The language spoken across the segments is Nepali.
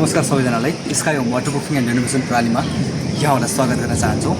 नमस्कार सबैजनालाई sky Home waterproofing and renovation प्रणालीमा यहाँहरूलाई स्वागत गर्न चाहन्छु।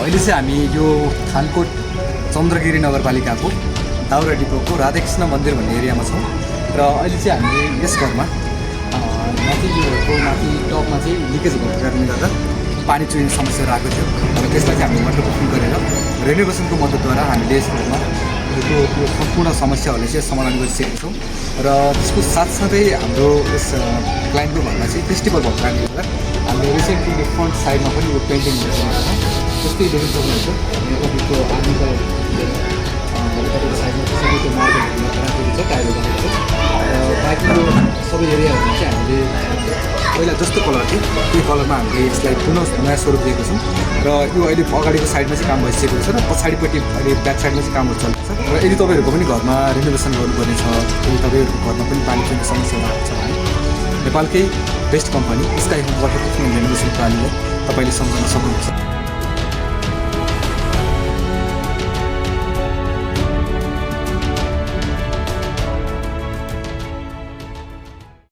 अहिले चाहिँ हामी यो थानकोट चन्द्रगिरी नगरपालिकाको दाउरा डिपोको राधाकृष्ण मन्दिर भन्ने एरियामा छौँ र अहिले चाहिँ हामीले यस घरमा माथि यो घरको माथि टपमा चाहिँ लिकेज भएको कारणले गर्दा पानी चुहिने समस्याहरू आएको थियो र त्यसलाई चाहिँ हामीले वाटरप्रुफिङ गरेर रेनोभेसनको मद्दतद्वारा हामीले यस घरमा यो सम्पूर्ण समस्याहरूले चाहिँ समाधान गरिसकेका छौँ र त्यसको साथसाथै हाम्रो यस क्लाइन्टको घरमा चाहिँ फेस्टिभल भएको कारणले गर्दा हामीले रिसेन्टली यो फ्रन्ट साइडमा पनि यो पेन्टिङ गरेको छौँ। जस्तै देख्न सक्नुहुन्छ तपाईँको आर्मीको तपाईँको साइडमा त्यसरी त्यो मार्बलहरू राखेको छ, टाइलहरू राखेको छ र बाँकी यो सबै एरियाहरूमा चाहिँ हामीले पहिला जस्तो कलर थियो त्यो कलरमा हामीले यसलाई पुनः नयाँ स्वरूप दिएको छौँ र यो अहिले अगाडिको साइडमा चाहिँ काम भइसकेको छ र पछाडिपट्टि अहिले ब्याक साइडमा चाहिँ कामहरू चल्दैछ र यदि तपाईँहरूको पनि घरमा रेनोभेसन गर्नुपर्ने छ, यदि तपाईँहरूको घरमा पनि पानी पिउने समस्या भएको छ भने नेपालकै best company Sky Home waterproofing and renovation प्रणालीलाई तपाईँले सम्झाउन सक्नुहुन्छ।